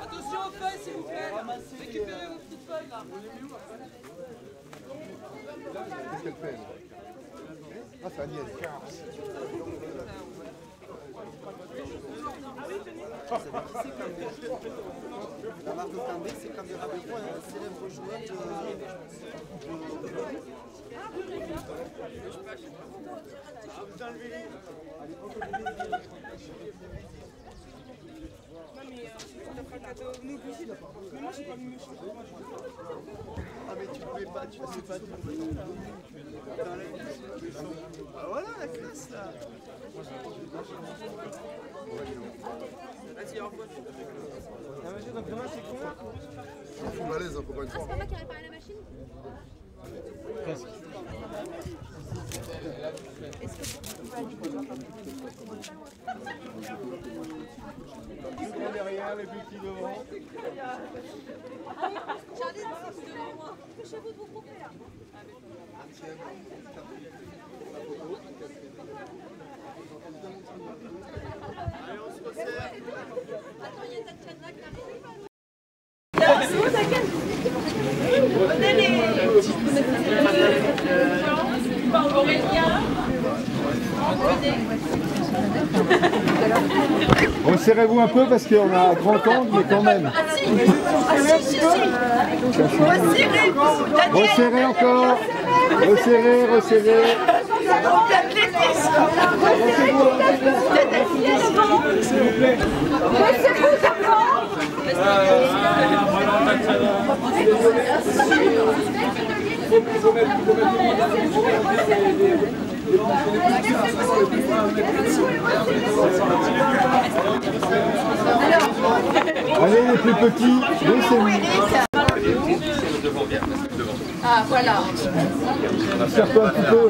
Attention aux feuilles s'il vous plaît. Récupérez vos petites feuilles là. Qu'est-ce qu'elle fait? Ah, c'est Agnès. La marque Cambé, c'est Cambé Rabico, un célèbre joueur Ah mais tu pouvais pas, tu sais pas tout. Ah voilà la classe là. Vas-y, envoie. La machine donc demain c'est combien? Je suis malaise encore une fois. C'est pas moi qui réparais la machine? Presque. Derrière les petits devant. J'allais devant moi. Empêchez-vous de vous couper là. Allez, on se resserre. Attends, il y a Tatiana qui arrive. Resserrez-vous un peu parce qu'on a un grand angle, mais quand même. Resserrez encore. Resserrez, resserrez. S'il vous plaît. Allez les plus petits, laissez-moi. Ah voilà. Serre-toi un petit peu.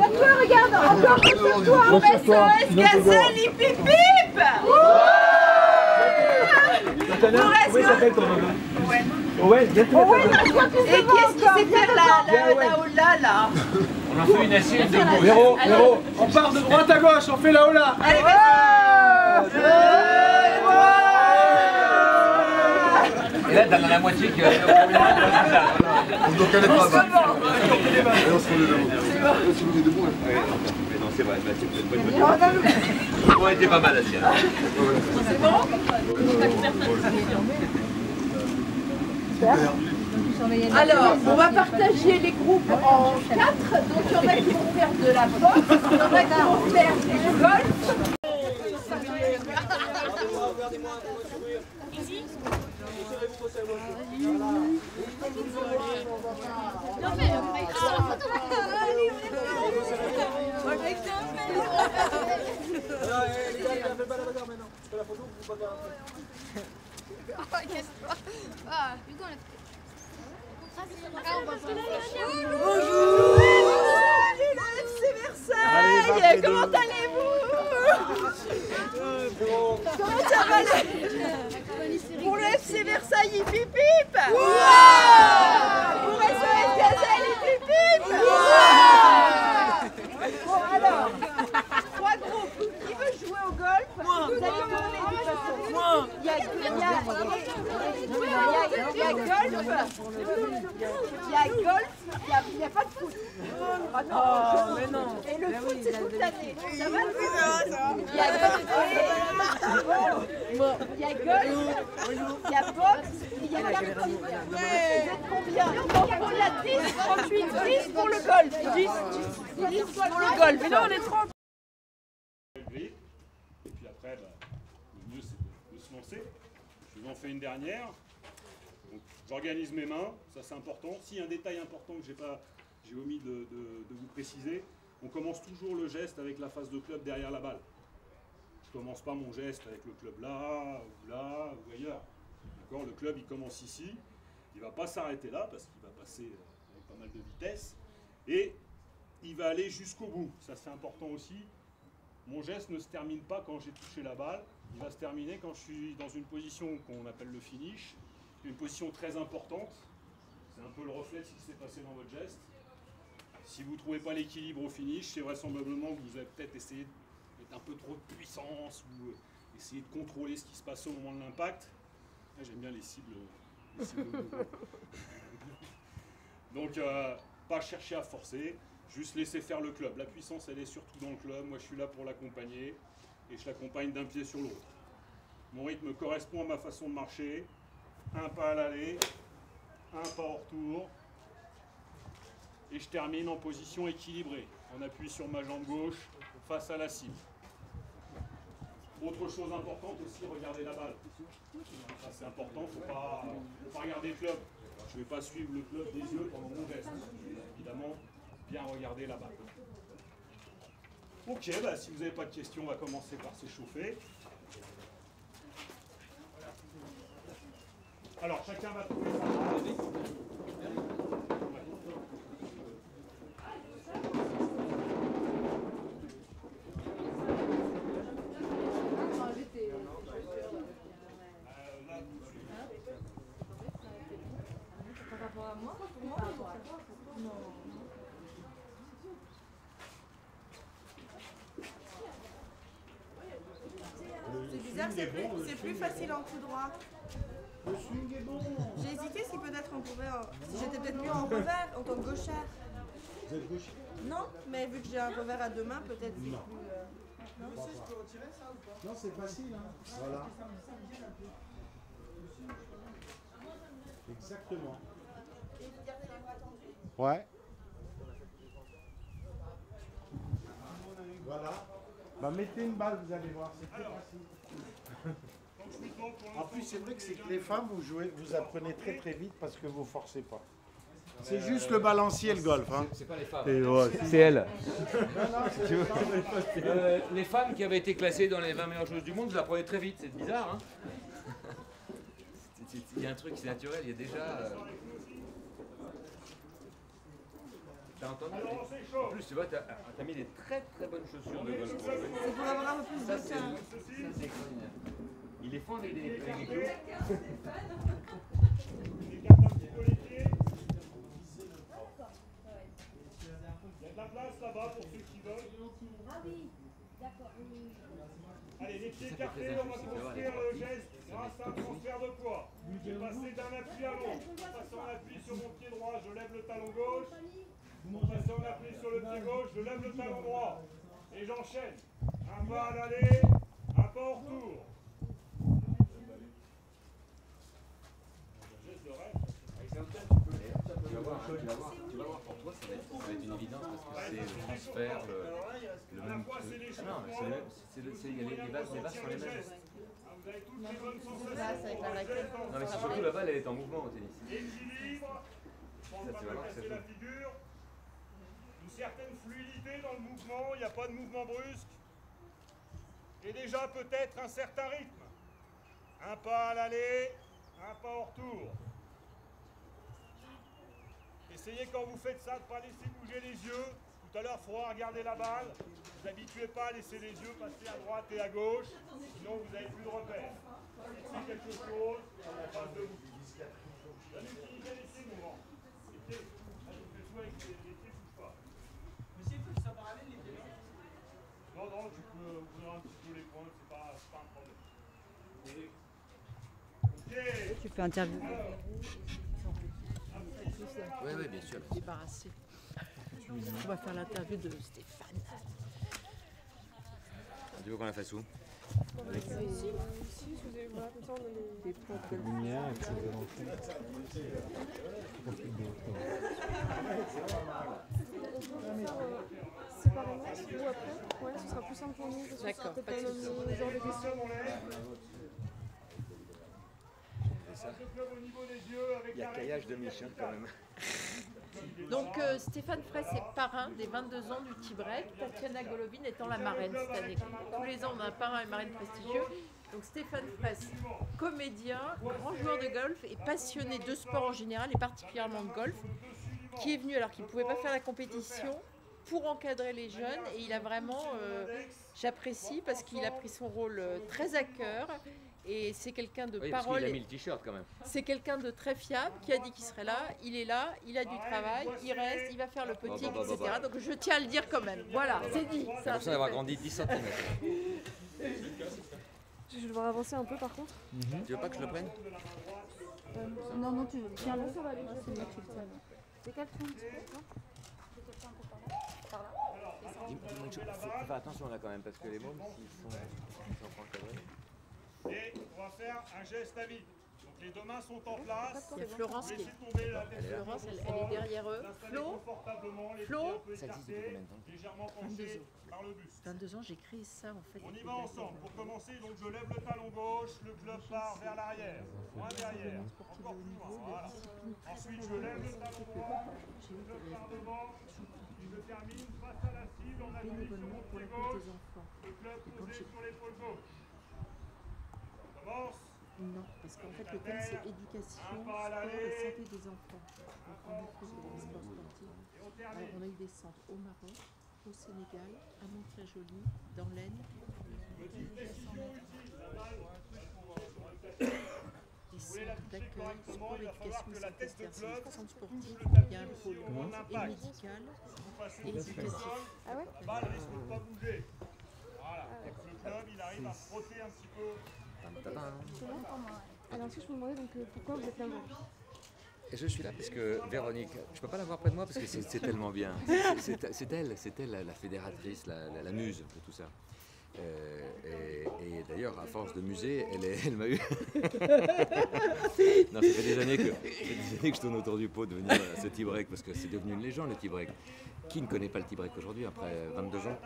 Regarde, encore resserre-toi. Resserre-toi. Gazelle, hip hip hip. Comment il s'appelle ton nom? Ouais, bientôt. Et qu'est-ce qui sait faire la oula là? On en fait une assiette de Véro, Véro, on part de droite à gauche, on fait la oula. Allez, vas-y. Et là, dans la moitié que... Donc elle est pas mal. Et on se remet debout. On se remet debout. Non, c'est vrai, c'est peut-être bonne. On était pas mal la sienne. C'est bon? Alors, on va partager les groupes en 4. Donc, il y en a qui vont faire de la boxe, il y en a qui vont faire du golf. Non mais, bonjour, le FC Versailles, comment allez-vous? Comment ça va pour le FC Versailles, hip hip hip? Pour SOS Gazelle, hip hip hip? Bon alors, 3 groupes, qui veut jouer au golf? Vous allez tourner de toute façon. Il y a golf, il n'y a pas de foot. Ah non, mais non. Et le foot c'est toute l'année. Ça va? Il y a golf, il y a boxe, il y a karting. Vous êtes combien? Donc on a 10, 38, 10 pour le golf. 10 pour le golf. Mais là on est 30. Et puis après, le mieux c'est de se lancer. Je vous en fais une dernière. J'organise mes mains, ça c'est important. S'il y a un détail important que j'ai omis de vous préciser, on commence toujours le geste avec la face de club derrière la balle. Je ne commence pas mon geste avec le club là ou ailleurs. Le club il commence ici, il ne va pas s'arrêter là parce qu'il va passer avec pas mal de vitesse. Et il va aller jusqu'au bout. Ça, c'est important aussi. Mon geste ne se termine pas quand j'ai touché la balle. Il va se terminer quand je suis dans une position qu'on appelle le finish, une position très importante. C'est un peu le reflet de ce qui s'est passé dans votre geste. Si vous ne trouvez pas l'équilibre au finish, c'est vraisemblablement que vous avez peut-être essayé de mettre un peu trop de puissance ou essayer de contrôler ce qui se passe au moment de l'impact. J'aime bien les cibles Donc, pas chercher à forcer, juste laisser faire le club. La puissance, elle est surtout dans le club. Moi, je suis là pour l'accompagner et je l'accompagne d'un pied sur l'autre. Mon rythme correspond à ma façon de marcher. Un pas à l'aller, un pas hors tour. Et je termine en position équilibrée, en appui sur ma jambe gauche face à la cible. Autre chose importante aussi, regardez la balle. Ça, c'est important, il ne faut pas regarder le club. Je ne vais pas suivre le club des yeux pendant mon geste. Évidemment, bien regarder la balle. Ok, bah, si vous n'avez pas de questions, on va commencer par s'échauffer. Alors, chacun va trouver sa balle. C'est bizarre, c'est plus facile en coup droit. J'ai hésité si peut-être on pouvait, si j'étais peut-être mieux en revers en tant que gauchère. Vous êtes gaucher? Non, mais vu que j'ai un revers à deux mains, peut-être c'est plus... Non, c'est facile, hein. Voilà. Exactement. Ouais. Voilà. Bah mettez une balle, vous allez voir, c'est très facile. En plus, c'est vrai que c'est que les femmes, vous apprenez très très vite parce que vous forcez pas. C'est juste le balancier, le golf. Hein. C'est pas les femmes. C'est elle. Les femmes qui avaient été classées dans les 20 meilleures choses du monde, vous apprenez très vite. C'est bizarre, hein. Il y a un truc, c'est naturel. Il y a déjà... T'as entendu? En plus, tu vois, t'as mis des très très bonnes chaussures de golf. C'est pour avoir un peu plus de Ça, temps. c'est extraordinaire. Ils les font avec des clous. Écarte un petit peu les pieds. Il y a de la place là-bas pour ceux qui veulent. Ah oui, d'accord. Allez, les pieds écartés, on va construire le geste grâce à un transfert de poids. Je vais passer d'un appui à l'autre. En passant l'appui sur mon pied droit, je lève le talon gauche. En passant l'appui sur le pied gauche, je lève le talon droit. Et j'enchaîne. Un pas à l'aller, un pas au retour. Geste de rêve. Tu vas voir, pour toi, ça va être une évidence parce que c'est le transfert, le même. Non, les bases sont les mêmes. Vous avez toutes les bonnes sensations. avec la raquette. Non, mais c'est surtout la balle, elle est en mouvement au tennis. Équilibre. Je ne Ça, pense tu pas vas voir que casser ça la joue. figure. Une certaine fluidité dans le mouvement, il n'y a pas de mouvement brusque. Et déjà peut-être un certain rythme. Un pas à l'aller, un pas au retour. Essayez quand vous faites ça de ne pas laisser bouger les yeux. Tout à l'heure, il faudra regarder la balle. Ne vous habituez pas à laisser les yeux passer à droite et à gauche, sinon vous n'avez plus de repères. Fixez quelque chose, on passe de vous. Utilisez les pieds mouvants. Les pieds, là, je fais tout avec les pieds, ne bouge pas. Monsieur, il faut que ça parallèle les pieds. Non, tu peux ouvrir un petit peu les points, c'est pas un problème. Ok. Tu fais interview. Oui, oui, bien sûr. Débarrassé. On va faire l'interview de Stéphane. Tu veux qu'on la fasse où? Des points de lumière et puis de séparément ou après? Ouais, ce sera plus simple pour nous. D'accord, Peut-être pas de le soucis. même genre de questions. Il y a caillage de Michel quand même. Donc Stéphane Fraisse est parrain des 22 ans du Tibret, Tatiana Golovin étant la marraine cette année. Tous les ans on a un parrain et une marraine prestigieux. Donc Stéphane Fraisse, comédien, grand joueur de golf et passionné de sport en général et particulièrement de golf, qui est venu alors qu'il ne pouvait pas faire la compétition pour encadrer les jeunes et il a vraiment, j'apprécie parce qu'il a pris son rôle très à cœur et c'est quelqu'un de Oui, parce parole. qu'il a mis le t-shirt quand même. C'est quelqu'un de très fiable qui a dit qu'il serait là, il a du travail, il reste, il va faire le petit, etc. Donc je tiens à le dire quand même. Voilà, c'est dit. J'ai l'impression d'avoir grandi 10 cm. Je vais devoir avancer un peu par contre. Tu veux pas que je le prenne? Non, non, tu tiens-le. C'est quel truc? Dis-moi une chose, faut faire attention là quand même, parce que les mômes, s'ils sont encadrés. Et on va faire un geste à vide. Donc les deux mains sont en place. Il y a Florence qui Laissez tomber la tête. Florence, elle est derrière eux. Installez confortablement, les Flo, pieds un peu ça existe depuis écartés, combien de temps? légèrement penchés par le buste. 22 ans, j'ai créé ça en fait. On y va ensemble. Pour commencer, donc je lève le talon gauche, le club part vers l'arrière, moins derrière, encore plus loin. Voilà. Ensuite, je lève le talon droit, le club part devant, je termine face à la cible en appui sur mon pied gauche, le club posé sur l'épaule gauche. On commence. Non, parce qu'en fait, le thème c'est éducation, sport et santé des enfants. Donc on a fait des sports sportifs. Alors, on a eu des centres au Maroc, au Sénégal, à Montréjoli, dans l'Aisne. Des centres d'accueil, sport, éducation et santé. C'est des centres sportifs, il y a un pôle et médical et éducatif. Ah ouais? La balle risque de ne pas bouger. Voilà. Le club, il arrive à frotter un petit peu. Alors ensuite je me demandais donc pourquoi vous êtes là aujourd'hui? Et je suis là parce que Véronique, je peux pas la voir près de moi parce que c'est tellement bien. C'est elle la fédératrice, la muse de tout ça. Et d'ailleurs, à force de muser, elle m'a eu. Non, ça fait des années que je tourne autour du pot de venir à ce T-break parce que c'est devenu une légende le T-break. Qui ne connaît pas le T-break aujourd'hui après 22 ans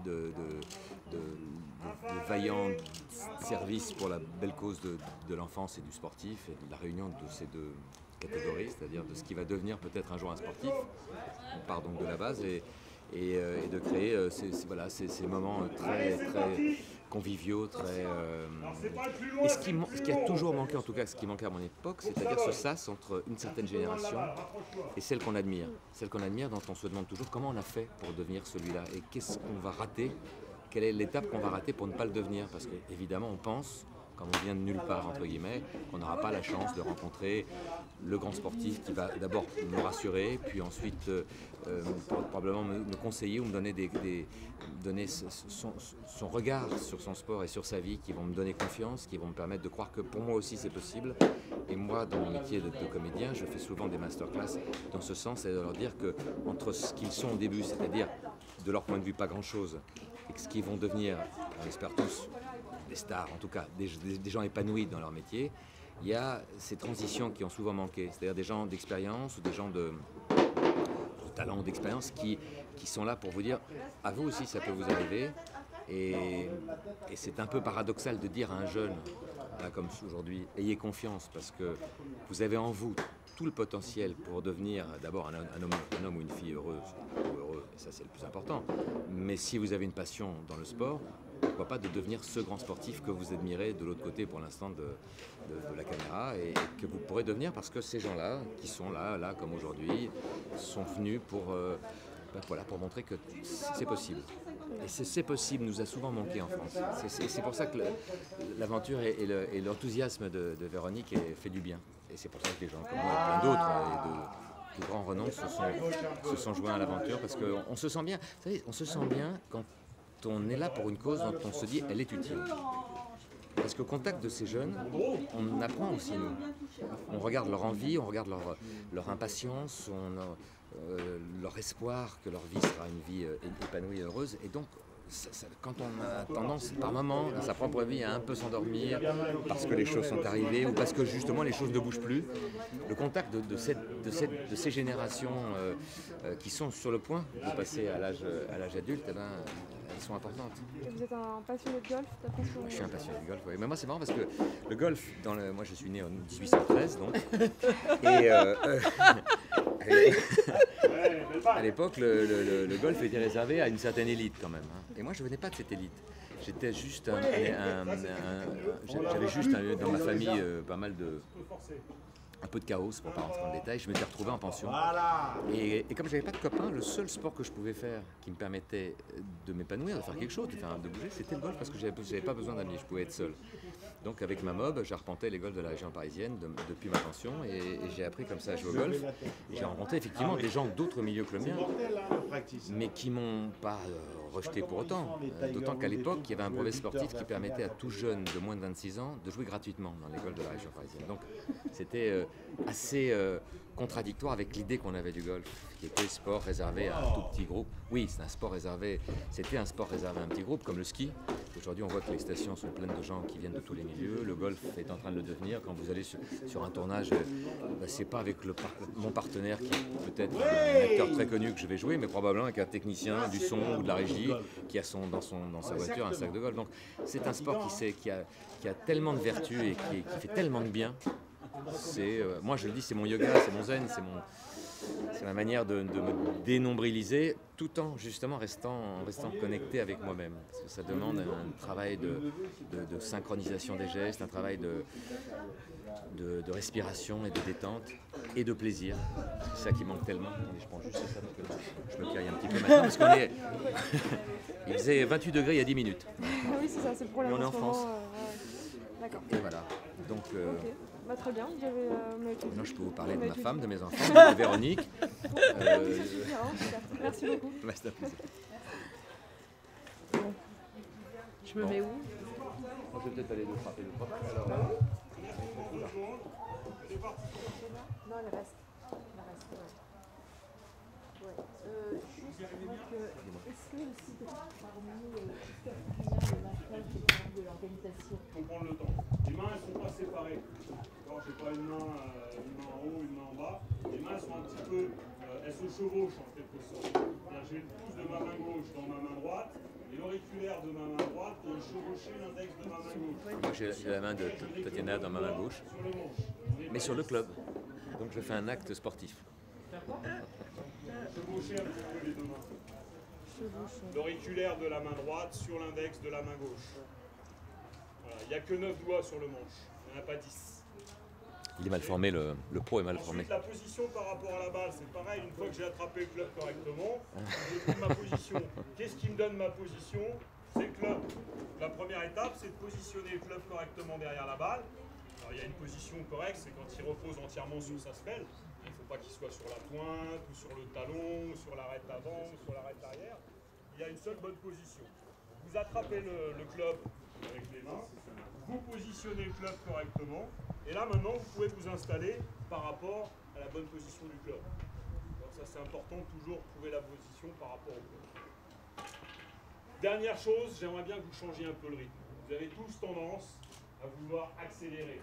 de vaillants services pour la belle cause de l'enfance et du sportif et de la réunion de ces deux catégories, c'est-à-dire de ce qui va devenir peut-être un jour un sportif. On part donc de la base et de créer ces moments très conviviaux, très... Et ce qui a toujours manqué, en tout cas ce qui manquait à mon époque, c'est-à-dire ce sas entre une certaine génération et celle qu'on admire. Celle qu'on admire, dont on se demande toujours comment on a fait pour devenir celui-là et qu'est-ce qu'on va rater, quelle est l'étape qu'on va rater pour ne pas le devenir. Parce qu'évidemment, on pense, comme on vient de nulle part, entre guillemets, qu'on n'aura pas la chance de rencontrer le grand sportif qui va d'abord me rassurer, puis ensuite probablement me conseiller ou me donner, donner son regard sur son sport et sur sa vie, qui vont me donner confiance, qui vont me permettre de croire que pour moi aussi c'est possible. Et moi, dans mon métier de comédien, je fais souvent des masterclass dans ce sens, et de leur dire que entre ce qu'ils sont au début, c'est-à-dire de leur point de vue pas grand-chose, et ce qu'ils vont devenir, on l'espère tous, des stars, en tout cas, des gens épanouis dans leur métier, il y a ces transitions qui ont souvent manqué, c'est-à-dire des gens d'expérience ou des gens de talent ou d'expérience qui sont là pour vous dire « à vous aussi ça peut vous arriver ». Et c'est un peu paradoxal de dire à un jeune, là, comme aujourd'hui, ayez confiance parce que vous avez en vous tout le potentiel pour devenir d'abord un homme ou une fille heureuse ou heureux, et ça c'est le plus important. Mais si vous avez une passion dans le sport, pourquoi pas de devenir ce grand sportif que vous admirez de l'autre côté pour l'instant de la caméra et que vous pourrez devenir parce que ces gens-là, qui sont là comme aujourd'hui, sont venus pour montrer que c'est possible. Et c'est possible nous a souvent manqué en France. C'est pour ça que l'aventure et l'enthousiasme de Véronique fait du bien. Et c'est pour ça que les gens comme moi et plein d'autres et de grands renoms se sont joints à l'aventure parce qu'on se sent bien. Vous savez, on se sent bien quand on est là pour une cause dont on se dit elle est utile. Parce qu'au contact de ces jeunes, on apprend aussi nous. On regarde leur envie, on regarde leur impatience, leur espoir que leur vie sera une vie épanouie et heureuse. Et donc, quand on a tendance par moment dans sa propre vie à un peu s'endormir parce que les choses sont arrivées ou parce que justement les choses ne bougent plus, le contact de ces générations qui sont sur le point de passer à l'âge adulte, elles sont importantes. Et vous êtes un passionné de golf, d'après ce que vous... Je suis un passionné de golf, oui. Mais moi c'est marrant parce que le golf, moi je suis né en 1813 donc, et à l'époque le golf était réservé à une certaine élite quand même. Hein. Et moi je venais pas de cette élite. J'étais juste j'avais juste dans ma famille pas mal un peu de chaos, pour ne pas rentrer dans le détail. Je m'étais retrouvé en pension. Voilà. Et comme je n'avais pas de copains, le seul sport que je pouvais faire qui me permettait de m'épanouir, de faire quelque chose, de bouger, c'était le golf parce que je n'avais pas besoin d'amis, je pouvais être seul. Donc avec ma mob, j'arpentais les golfs de la région parisienne depuis ma pension et j'ai appris comme ça à jouer au golf. J'ai rencontré effectivement des gens d'autres milieux que le mien, mais qui m'ont pas rejeté pour autant. D'autant qu'à l'époque, il y avait un brevet sportif qui permettait à tout jeune de moins de 26 ans de jouer gratuitement dans les golfs de la région parisienne. Donc c'était assez contradictoire avec l'idée qu'on avait du golf, qui était sport réservé à un tout petit groupe. Oui, c'est un sport réservé, c'était un sport réservé à un petit groupe, comme le ski. Aujourd'hui, on voit que les stations sont pleines de gens qui viennent de tous les milieux. Le golf est en train de le devenir. Quand vous allez sur un tournage, c'est pas avec mon partenaire qui est peut-être un acteur très connu que je vais jouer, mais probablement avec un technicien du son ou de la régie qui a dans sa voiture un sac de golf. Donc c'est un sport qui a tellement de vertus et qui fait tellement de bien. Moi je le dis, c'est mon yoga, c'est mon zen, c'est ma manière de me dénombriliser tout en justement restant connecté avec moi-même. Parce que ça demande un travail de synchronisation des gestes, un travail de respiration et de détente et de plaisir. C'est ça qui manque tellement. Et je prends juste ça parce que je me caille un petit peu maintenant parce qu'on est... Il faisait 28 degrés il y a 10 minutes. Oui, c'est ça, c'est le problème. Mais on est en France. D'accord. Et voilà. Donc, ok. Bah, très bien, vous avez... maintenant, je peux vous parler de ma femme, de mes enfants, de Véronique. Merci beaucoup. Bah, c'est un plaisir. Bon. Je me mets où? Je vais peut-être aller le frapper le trois balles, alors. Non, le reste. Juste, est-ce que aussi, parmi de l'organisation, Il faut prendre le temps. Les mains, elles ne sont pas séparées. Je n'ai pas une main en haut, une main en bas. Les mains sont un petit peu, elles se chevauchent en quelque sorte. J'ai le pouce de ma main gauche dans ma main droite et l'auriculaire de ma main droite vient chevaucher l'index de ma main gauche. Moi, j'ai la main de Tatiana dans ma main gauche, mais sur le club. Donc je fais un acte sportif. Chevaucher un petit peu les deux mains. L'auriculaire de la main droite sur l'index de la main gauche. Voilà. Il n'y a que 9 doigts sur le manche, il n'y en a pas 10. Il est mal formé, le pro est mal formé. Ensuite, la position par rapport à la balle, c'est pareil, une fois que j'ai attrapé le club correctement, j'ai pris ma position. Qu'est-ce qui me donne ma position? C'est le club. La première étape, c'est de positionner le club correctement derrière la balle. Alors, il y a une position correcte, c'est quand il repose entièrement sur sa semelle. Il ne faut pas qu'il soit sur la pointe, ou sur le talon, ou sur l'arête avant, ou sur l'arête arrière. Il y a une seule bonne position. Vous attrapez le club avec les mains, vous positionnez le club correctement, et là maintenant vous pouvez vous installer par rapport à la bonne position du club. Donc ça c'est important, toujours trouver la position par rapport au club. Dernière chose, j'aimerais bien que vous changiez un peu le rythme. Vous avez tous tendance à vouloir accélérer.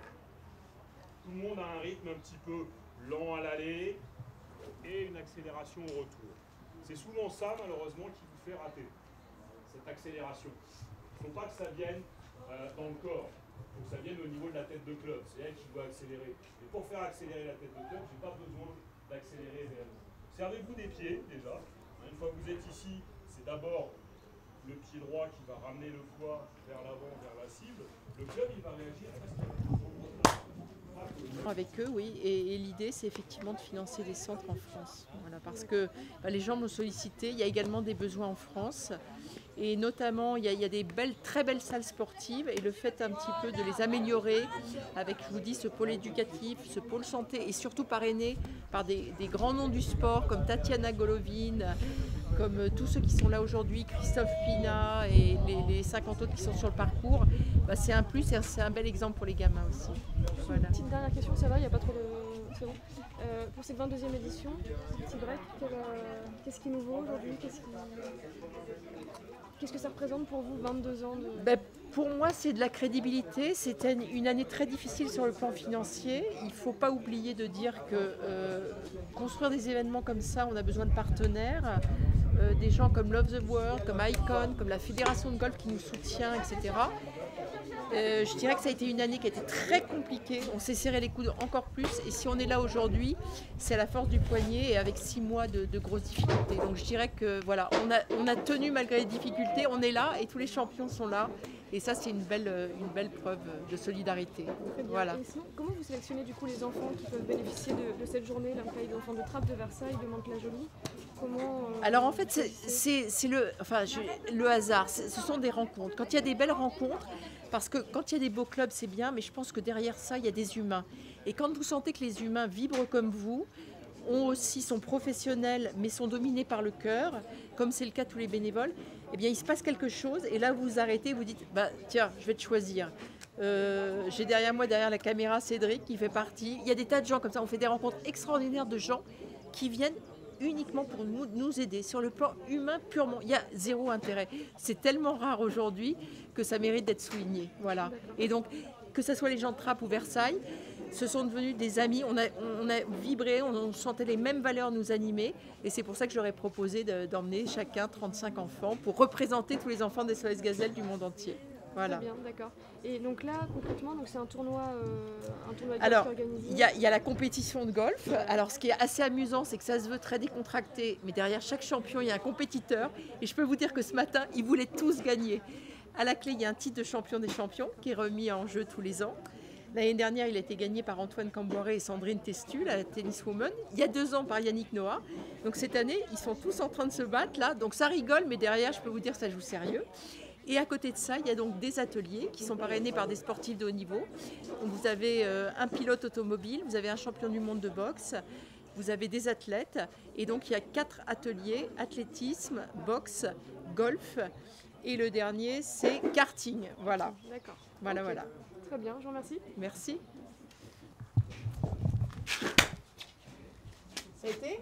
Tout le monde a un rythme un petit peu lent à l'aller et une accélération au retour. C'est souvent ça malheureusement qui vous fait rater, cette accélération. Il ne faut pas que ça vienne dans le corps, il faut que ça vienne au niveau de la tête de club, c'est elle qui doit accélérer. Et pour faire accélérer la tête de club, je n'ai pas besoin d'accélérer réellement. Servez-vous des pieds déjà. Une fois que vous êtes ici, c'est d'abord le pied droit qui va ramener le poids vers l'avant, vers la cible. Le club, il va réagir avec eux, oui, et l'idée c'est effectivement de financer des centres en France, voilà, parce que les gens m'ont sollicité, il y a également des besoins en France, et notamment il y a des très belles salles sportives, et le fait un petit peu de les améliorer avec, je vous dis, ce pôle éducatif, ce pôle santé, et surtout parrainé par des grands noms du sport comme Tatiana Golovin, comme tous ceux qui sont là aujourd'hui, Christophe Pina et les 50 autres qui sont sur le parcours, c'est un plus et c'est un bel exemple pour les gamins aussi. Voilà. Petite dernière question, ça va, il n'y a pas trop de... C'est bon. Pour cette 22e édition, petit break, qu'est-ce qui est nouveau aujourd'hui? Qu'est-ce que ça représente pour vous, 22 ans de... Pour moi, c'est de la crédibilité. C'était une année très difficile sur le plan financier. Il ne faut pas oublier de dire que construire des événements comme ça, on a besoin de partenaires, des gens comme Love the World, comme Icon, comme la Fédération de golf qui nous soutient, etc. Je dirais que ça a été une année qui a été très compliquée. On s'est serré les coudes encore plus. Et si on est là aujourd'hui, c'est à la force du poignet et avec 6 mois de grosses difficultés. Donc je dirais que voilà, on a tenu malgré les difficultés. On est là et tous les champions sont là. Et ça, c'est une belle preuve de solidarité. Voilà. Et sinon, comment vous sélectionnez du coup les enfants qui peuvent bénéficier de cette journée, là, des enfants de Trappes, de Versailles, de Mantes-la-Jolie? Alors en fait, c'est le hasard. Ce sont des rencontres. Quand il y a des belles rencontres, parce que quand il y a des beaux clubs, c'est bien, mais je pense que derrière ça, il y a des humains. Et quand vous sentez que les humains vibrent comme vous, sont professionnels, mais sont dominés par le cœur, comme c'est le cas de tous les bénévoles, eh bien, il se passe quelque chose. Et là, vous vous arrêtez, vous dites, bah, tiens, je vais te choisir. J'ai derrière moi, derrière la caméra, Cédric qui fait partie. Il y a des tas de gens comme ça. On fait des rencontres extraordinaires de gens qui viennent uniquement pour nous aider. Sur le plan humain, purement, il y a zéro intérêt. C'est tellement rare aujourd'hui que ça mérite d'être souligné. Voilà. Et donc, que ce soit les gens de Trappes ou Versailles, ce sont devenus des amis. On a vibré, on sentait les mêmes valeurs nous animer. Et c'est pour ça que j'aurais proposé d'emmener chacun 35 enfants pour représenter tous les enfants des SOS Gazelle du monde entier. Voilà. Très bien, d'accord. Et donc là, concrètement, c'est un tournoi de golf alors, organisé. Il y a la compétition de golf. Alors, ce qui est assez amusant, c'est que ça se veut très décontracté, mais derrière chaque champion, il y a un compétiteur. Et je peux vous dire que ce matin, ils voulaient tous gagner. À la clé, il y a un titre de champion des champions qui est remis en jeu tous les ans. L'année dernière, il a été gagné par Antoine Camboiré et Sandrine Testu, la tenniswoman. Il y a 2 ans, par Yannick Noah. Donc cette année, ils sont tous en train de se battre là. Donc ça rigole, mais derrière, je peux vous dire, ça joue sérieux. Et à côté de ça, il y a donc des ateliers qui sont parrainés par des sportifs de haut niveau. Donc vous avez un pilote automobile, vous avez un champion du monde de boxe, vous avez des athlètes. Et donc il y a 4 ateliers, athlétisme, boxe, golf. Et le dernier, c'est karting. Voilà. D'accord. Voilà, okay. Voilà. Très bien, je vous remercie. Merci. Ça a été ?